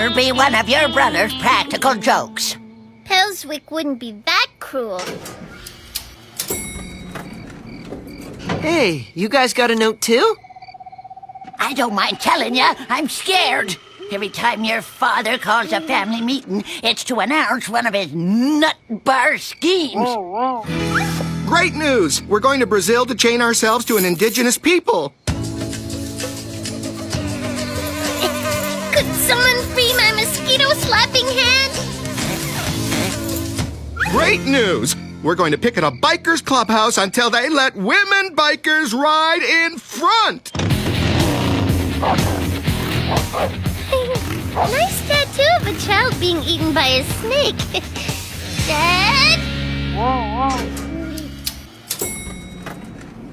dinner be one of your brother's practical jokes. Pelswick wouldn't be that cruel. Hey, you guys got a note too? I don't mind telling you, I'm scared. Every time your father calls a family meeting, it's to announce one of his nut bar schemes. Great news! We're going to Brazil to chain ourselves to an indigenous people. Could someone free my mosquito-slapping hand? Great news! We're going to picket a bikers clubhouse until they let women bikers ride in front! Nice tattoo of a child being eaten by a snake. Dad?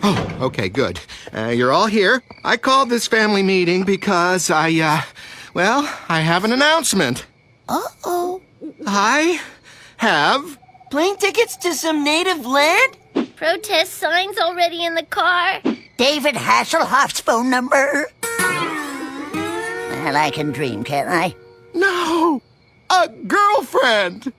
Oh, okay, good. You're all here. I called this family meeting because I have an announcement. Uh-oh. I have... Plane tickets to some native land? Protest signs already in the car. David Hasselhoff's phone number. Well, I can dream, can't I? No! A girlfriend!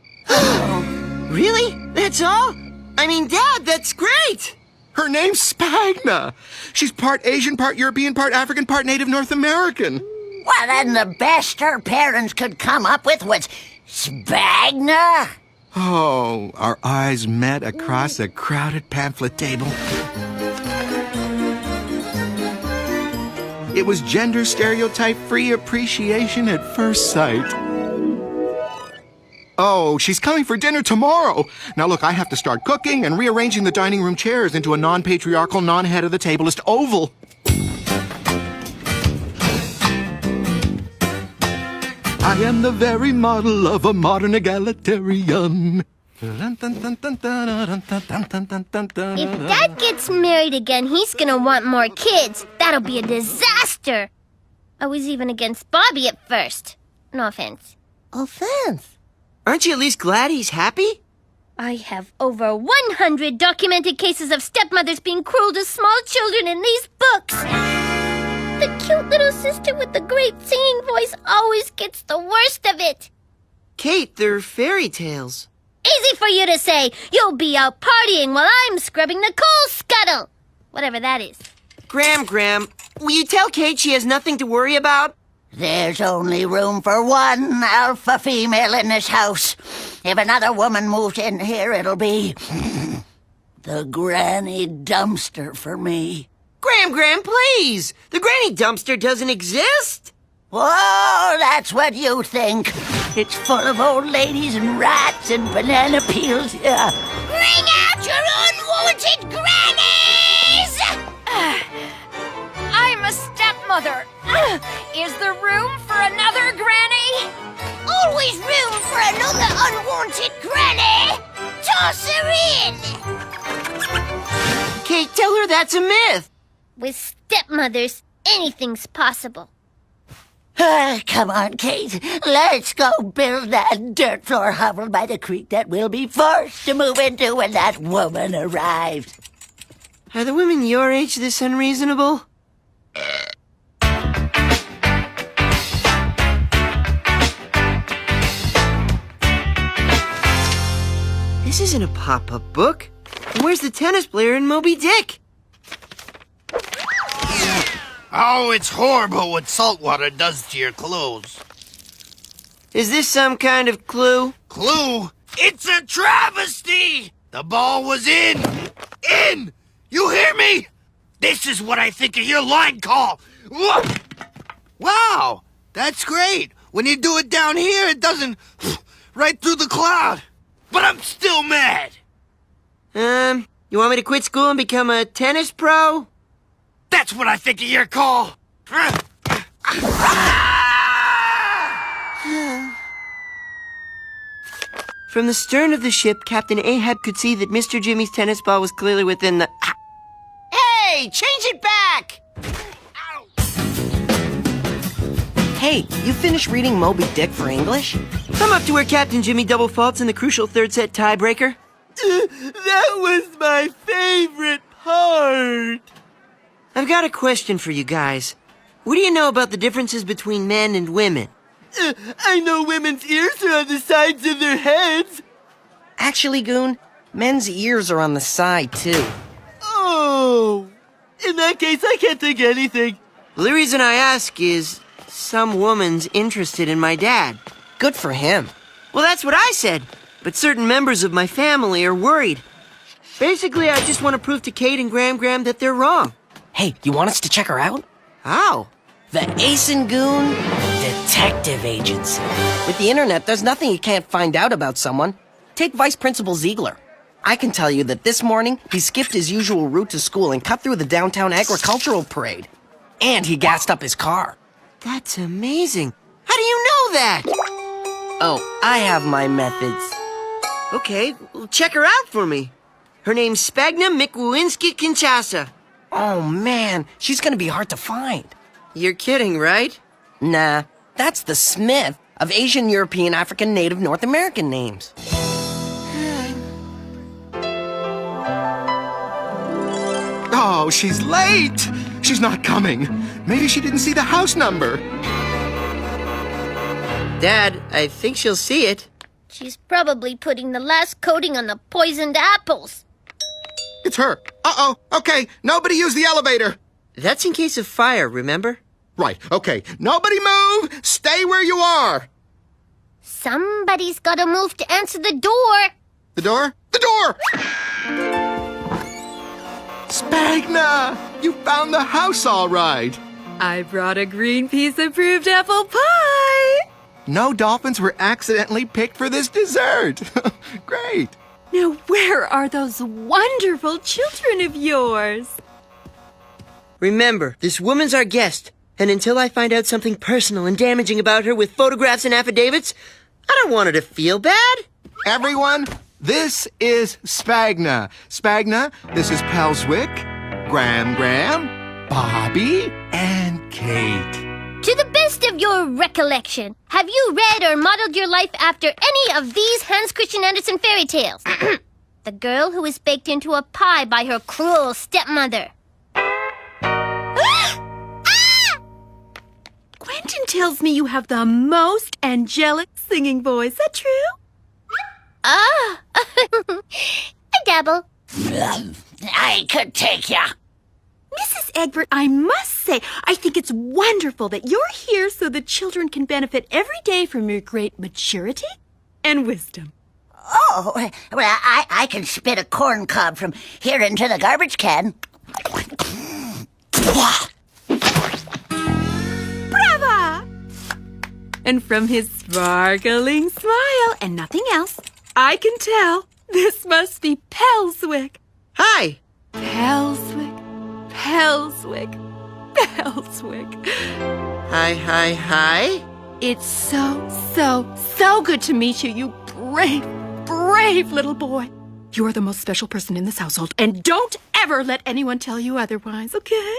Really? That's all? I mean, Dad, that's great! Her name's Spagna. She's part Asian, part European, part African, part Native North American. Well, then the best her parents could come up with was Spagna. Oh, our eyes met across a crowded pamphlet table. It was gender stereotype-free appreciation at first sight. Oh, she's coming for dinner tomorrow. Now look, I have to start cooking and rearranging the dining room chairs into a non-patriarchal, non-head-of-the-tablist oval. I am the very model of a modern egalitarian. If Dad gets married again, he's gonna want more kids. That'll be a disaster. I was even against Bobby at first. No offense. Offense? Aren't you at least glad he's happy? I have over 100 documented cases of stepmothers being cruel to small children in these books. The cute little sister with the great singing voice always gets the worst of it. Kate, they're fairy tales. Easy for you to say. You'll be out partying while I'm scrubbing the coal scuttle. Whatever that is. Graham, will you tell Kate she has nothing to worry about? There's only room for one alpha female in this house. If another woman moves in here, it'll be the granny dumpster for me. Graham, please! The granny dumpster doesn't exist! Whoa, that's what you think. It's full of old ladies and rats and banana peels. Bring out your unwanted grannies! I'm a stepmother. Is there room for another granny? Always room for another unwanted granny. Toss her in. Kate, tell her that's a myth. With stepmothers, anything's possible. Come on, Kate. Let's go build that dirt floor hovel by the creek that we'll be forced to move into when that woman arrives. Are the women your age this unreasonable? This isn't a pop-up book. Where's the tennis player in Moby Dick? Oh, it's horrible what salt water does to your clothes. Is this some kind of clue? Clue? It's a travesty! The ball was in! In! You hear me? This is what I think of your line call. Wow, that's great. When you do it down here, it doesn't right through the cloud. But I'm still mad. You want me to quit school and become a tennis pro? That's what I think of your call. From the stern of the ship, Captain Ahab could see that Mr. Jimmy's tennis ball was clearly within the... Hey, change it back! Ow. Hey, you finished reading Moby Dick for English? I'm up to where Captain Jimmy double faults in the crucial third set tiebreaker. That was my favorite part. I've got a question for you guys. What do you know about the differences between men and women? I know women's ears are on the sides of their heads. Actually, Goon, men's ears are on the side, too. Oh, in that case, I can't think of anything. Well, the reason I ask is some woman's interested in my dad. Good for him. Well, that's what I said, but certain members of my family are worried. Basically, I just want to prove to Kate and Graham that they're wrong. Hey, you want us to check her out? How? The Ace and Goon Detective Agency. With the internet, there's nothing you can't find out about someone. Take Vice Principal Ziegler. I can tell you that this morning, he skipped his usual route to school and cut through the downtown agricultural parade. And he gassed up his car. That's amazing. How do you know that? Oh, I have my methods. Okay, well, check her out for me. Her name's Spagna Mikwinski-Kinshasa. Oh, man, she's gonna be hard to find. You're kidding, right? Nah, that's the Smith of Asian, European, African, Native, North American names. Oh, she's late! She's not coming. Maybe she didn't see the house number. Dad, I think she'll see it. She's probably putting the last coating on the poisoned apples. It's her. Uh-oh. Okay, nobody use the elevator. That's in case of fire, remember? Right, okay. Nobody move! Stay where you are! Somebody's gotta move to answer the door. The door? The door! Spagna! You found the house all right. I brought a Greenpeace-approved apple pie! No dolphins were accidentally picked for this dessert. Great. Now, where are those wonderful children of yours? Remember, this woman's our guest, and until I find out something personal and damaging about her with photographs and affidavits, I don't want her to feel bad. Everyone, this is Spagna. Spagna, this is Pelswick, Graham, Bobby, and Kate. To the best of your recollection, have you read or modeled your life after any of these Hans Christian Andersen fairy tales? The girl who was baked into a pie by her cruel stepmother. Quentin tells me you have the most angelic singing voice. Is that true? Ah, I dabble. I could take ya. Mrs. Egbert, I must say, I think it's wonderful that you're here so the children can benefit every day from your great maturity and wisdom. Oh, well, I can spit a corn cob from here into the garbage can. Brava! And from his sparkling smile and nothing else, I can tell this must be Pelswick. Hi. Pelswick, Pelswick, Pelswick. Hi. It's so good to meet you, you brave little boy. You're the most special person in this household, and don't ever let anyone tell you otherwise, okay?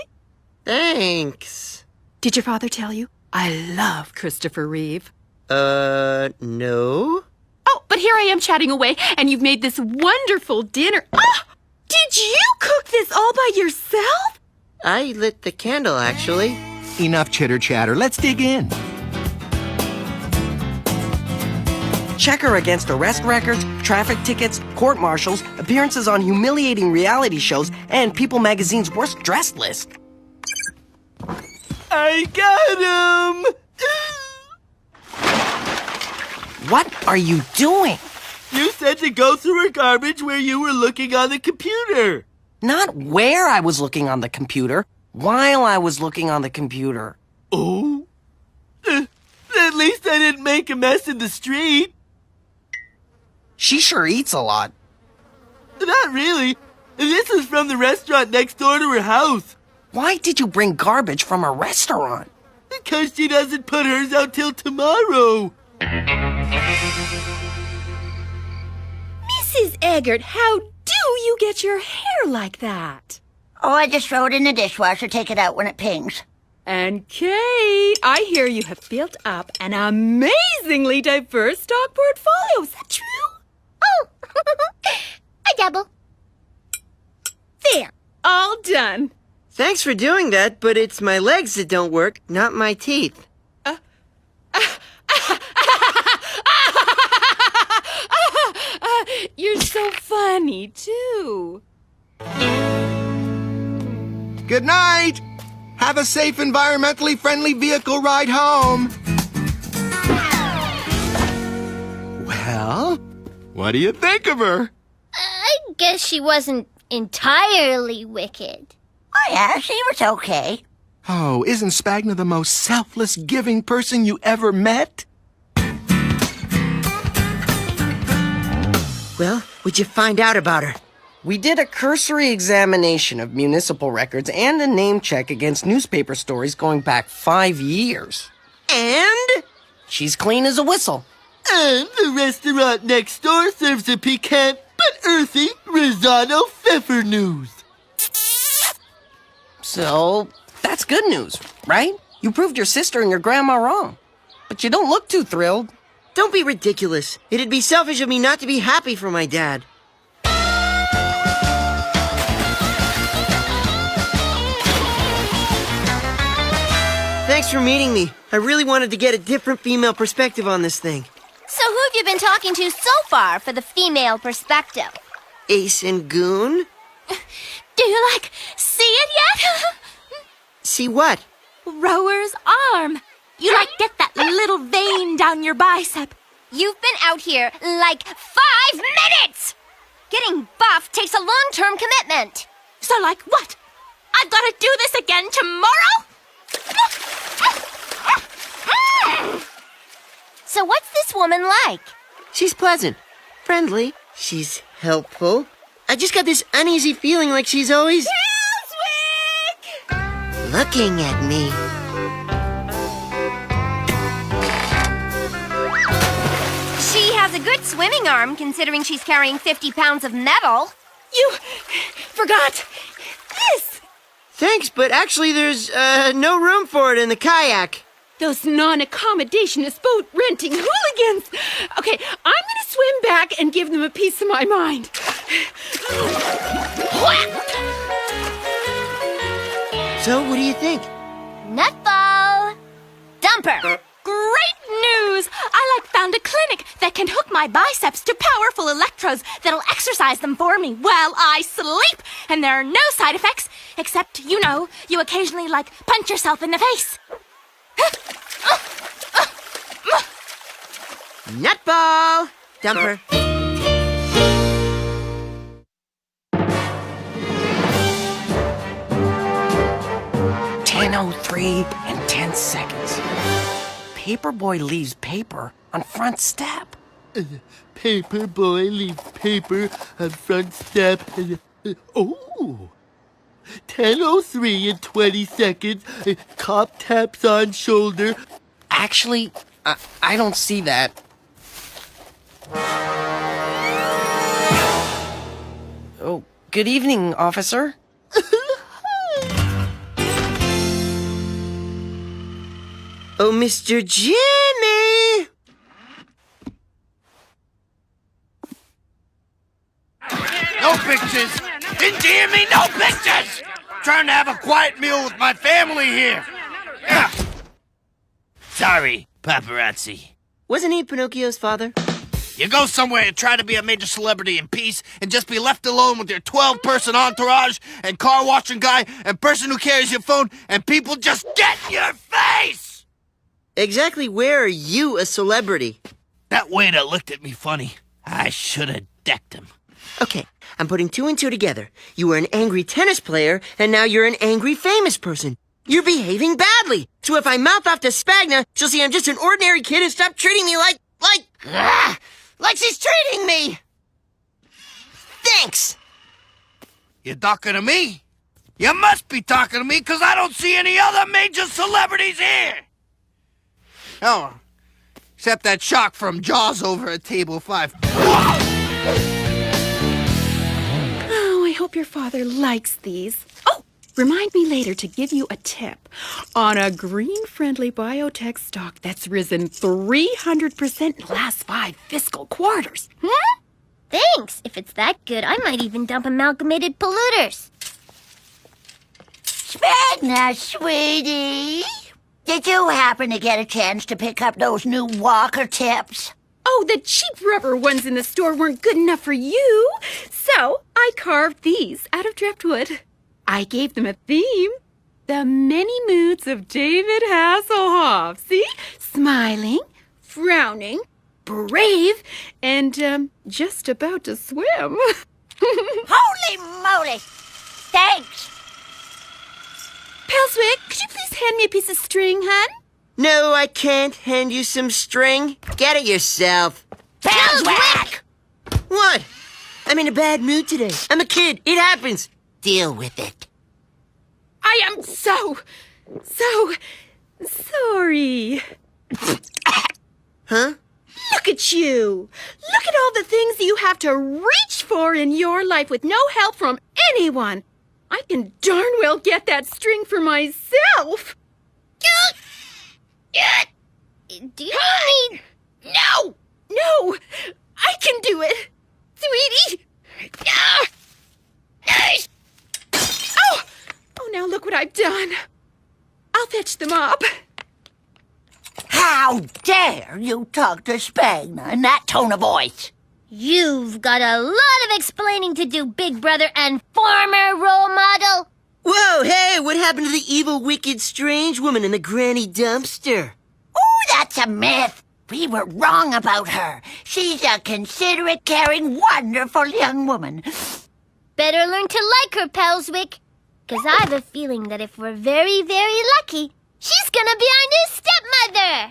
Thanks. Did your father tell you? I love Christopher Reeve. No. Oh, but here I am chatting away, and you've made this wonderful dinner. Ah! Did you cook this all by yourself? I lit the candle, actually. Enough chitter-chatter. Let's dig in. Check her against arrest records, traffic tickets, court-martials, appearances on humiliating reality shows, and People Magazine's worst dressed list. I got him! What are you doing? You said to go through her garbage where you were looking on the computer. Not where I was looking on the computer, while I was looking on the computer. Oh? At least I didn't make a mess in the street. She sure eats a lot. Not really. This is from the restaurant next door to her house. Why did you bring garbage from a restaurant? Because she doesn't put hers out till tomorrow. Mrs. Eggert, how do you get your hair like that? Oh, I just throw it in the dishwasher, take it out when it pings. And Kate, I hear you have built up an amazingly diverse stock portfolio. Is that true? Oh, I dabble. There, all done. Thanks for doing that, but it's my legs that don't work, not my teeth. so funny, too. Good night. Have a safe, environmentally friendly vehicle ride home. Well, what do you think of her? I guess she wasn't entirely wicked. Oh, yeah, she was okay. Oh, isn't Spagna the most selfless, giving person you ever met? Well, what'd you find out about her? We did a cursory examination of municipal records and a name check against newspaper stories going back 5 years. And? She's clean as a whistle. And the restaurant next door serves a piquant but earthy risotto pfeffer news. So, that's good news, right? You proved your sister and your grandma wrong. But you don't look too thrilled. Don't be ridiculous. It'd be selfish of me not to be happy for my dad. Thanks for meeting me. I really wanted to get a different female perspective on this thing. So who have you been talking to so far for the female perspective? Ace and Goon? Do you, see it yet? See what? Rower's arm. You, get that little vein down your bicep. You've been out here 5 minutes! Getting buff takes a long-term commitment. So, what? I've got to do this again tomorrow? So what's this woman like? She's pleasant, friendly, she's helpful. I just got this uneasy feeling like she's always... Pelswick! Looking at me. She has a good swimming arm, considering she's carrying 50 pounds of metal. You forgot this. Thanks, but actually there's no room for it in the kayak. Those non-accommodationist boat-renting hooligans. Okay, I'm gonna swim back and give them a piece of my mind. So, what do you think? Nutball! Dumper! Great news! I found a clinic that can hook my biceps to powerful electrodes that'll exercise them for me while I sleep. And there are no side effects, except, you occasionally, punch yourself in the face. Nutball! Dumper. .03 and 10 seconds. Paperboy leaves paper on front step. Paperboy leaves paper on front step. Oh! 10:03 and 20 seconds. Cop taps on shoulder. Actually, I don't see that. Oh, good evening, officer. Oh, Mr. Jimmy! No pictures! Didn't you hear me? No pictures! Trying to have a quiet meal with my family here. Yeah. Sorry, paparazzi. Wasn't he Pinocchio's father? You go somewhere and try to be a major celebrity in peace and just be left alone with your 12-person entourage and car-washing guy and person who carries your phone and people just get in your face! Exactly where are you a celebrity? That waiter looked at me funny. I should have decked him. Okay, I'm putting 2 and 2 together. You were an angry tennis player, and now you're an angry famous person. You're behaving badly. So if I mouth off to Spagna, she'll see I'm just an ordinary kid and stop treating me like she's treating me. Thanks. You talking to me? You must be talking to me because I don't see any other major celebrities here. Oh, except that shark from Jaws over at table 5. Whoa! Oh, I hope your father likes these. Oh, remind me later to give you a tip on a green-friendly biotech stock that's risen 300% in the last 5 fiscal quarters. Thanks. If it's that good, I might even dump amalgamated polluters. Spagna, sweetie. Did you happen to get a chance to pick up those new walker tips? Oh, the cheap rubber ones in the store weren't good enough for you. So I carved these out of driftwood. I gave them a theme. The many moods of David Hasselhoff. See? Smiling, frowning, brave, and just about to swim. Holy moly! Thanks. Pelswick, could you please hand me a piece of string, hon? No, I can't hand you some string. Get it yourself. Pelswick! What? I'm in a bad mood today. I'm a kid. It happens. Deal with it. I am so sorry. Huh? Look at you. Look at all the things you have to reach for in your life with no help from anyone. I can darn well get that string for myself. Do you need... No, I can do it. Sweetie. Oh, now look what I've done. I'll fetch them up. How dare you talk to Spagna in that tone of voice? You've got a lot of explaining to do, Big Brother and former role model. Whoa, hey, what happened to the evil, wicked, strange woman in the granny dumpster? Oh, that's a myth. We were wrong about her. She's a considerate, caring, wonderful young woman. Better learn to like her, Pelswick. Because I have a feeling that if we're very, very lucky, she's gonna be our new stepmother.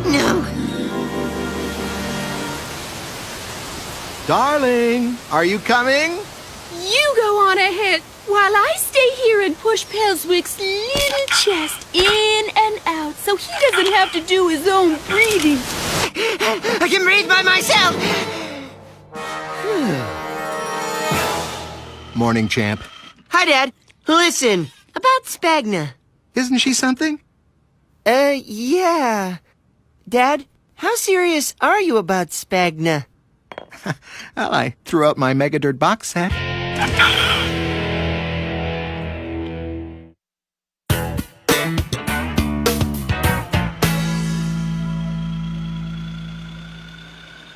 No. Darling, are you coming? You go on ahead while I stay here and push Pelswick's little chest in and out so he doesn't have to do his own breathing. I can breathe by myself. Morning, champ. Hi, Dad. Listen, about Spagna. Isn't she something? Yeah. Dad, how serious are you about Spagna? Well, I threw out my Megadirt box set.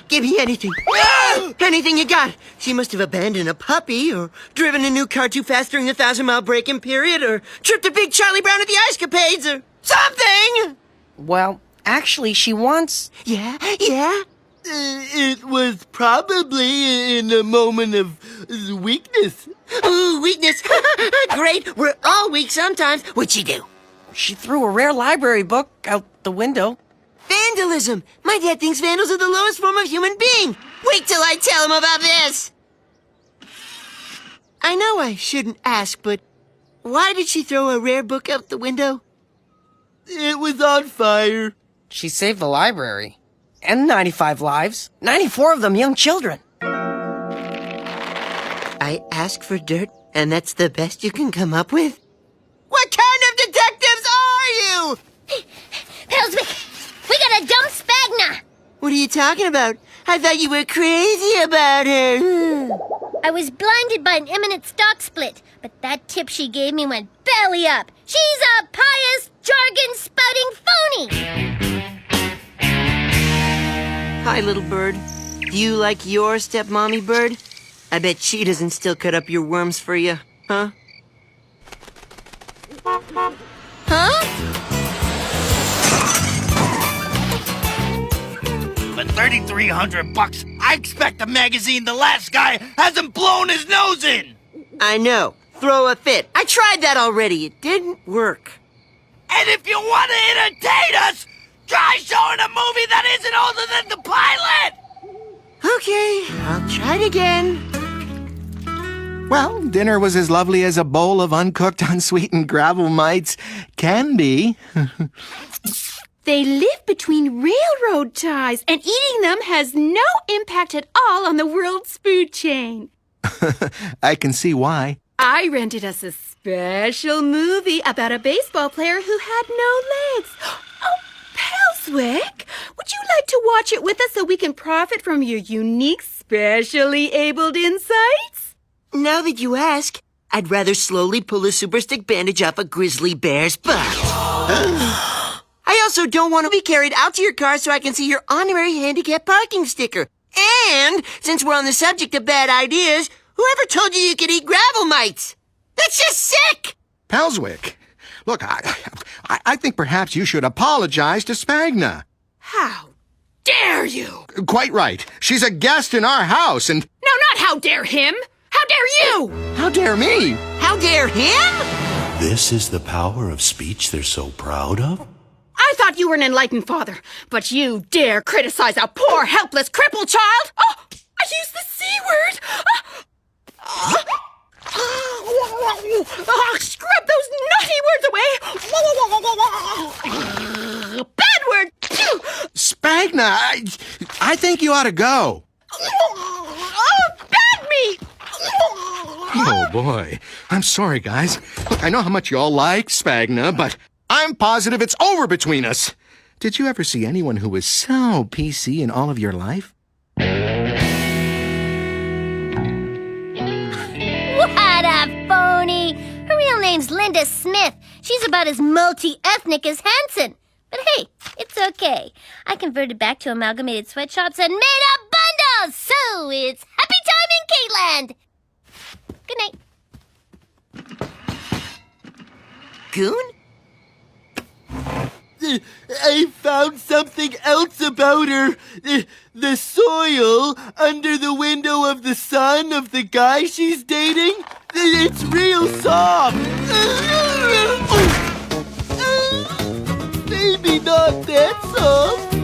Give me anything. Anything you got. She must have abandoned a puppy, or driven a new car too fast during the 1,000-mile break-in period, or tripped a big Charlie Brown at the Ice Capades, or something! Well, actually, she wants... Yeah? It was probably in a moment of weakness. Ooh, weakness. Great. We're all weak sometimes. What'd she do? She threw a rare library book out the window. Vandalism. My dad thinks vandals are the lowest form of human being. Wait till I tell him about this. I know I shouldn't ask, but why did she throw a rare book out the window? It was on fire. She saved the library. And 95 lives. 94 of them young children. I ask for dirt, and that's the best you can come up with? What kind of detectives are you? Pelswick, we gotta dump Spagna. What are you talking about? I thought you were crazy about her. I was blinded by an imminent stock split, but that tip she gave me went belly up. She's a pious, jargon-spouting phony. Hi, little bird. Do you like your stepmommy bird? I bet she doesn't still cut up your worms for you, huh? Huh? For $3,300, I expect a magazine the last guy hasn't blown his nose in. I know. Throw a fit. I tried that already. It didn't work. And if you want to entertain us, try showing a movie that isn't older than the pilot. Okay, I'll try it again. Well, dinner was as lovely as a bowl of uncooked, unsweetened gravel mites can be. They live between railroad ties, and eating them has no impact at all on the world's food chain. I can see why. I rented us a special movie about a baseball player who had no legs. Oh, Pelswick, would you like to watch it with us so we can profit from your unique, specially abled insights? Now that you ask, I'd rather slowly pull a super stick bandage off a grizzly bear's butt. I also don't want to be carried out to your car so I can see your honorary handicap parking sticker. And, since we're on the subject of bad ideas, whoever told you you could eat gravel mites? That's just sick! Pelswick, look, I think perhaps you should apologize to Spagna. How dare you? Quite right. She's a guest in our house, and... No, not how dare him! How dare you! How dare me? How dare him? This is the power of speech they're so proud of? I thought you were an enlightened father, but you dare criticize a poor, helpless, crippled child? Oh, I used the C word! Scrub those naughty words away! Bad word! Spagna, I think you ought to go. Bad me! Oh, boy. I'm sorry, guys. Look, I know how much you all like Spagna, but I'm positive it's over between us. Did you ever see anyone who was so PC in all of your life? What a phony! Her real name's Linda Smith. She's about as multi-ethnic as Hanson. But hey, it's okay. I converted back to amalgamated sweatshops and made up bundles! So it's happy time in K-Land! Good night. Goon? I found something else about her. The soil under the window of the son of the guy she's dating. It's real soft. Maybe not that soft.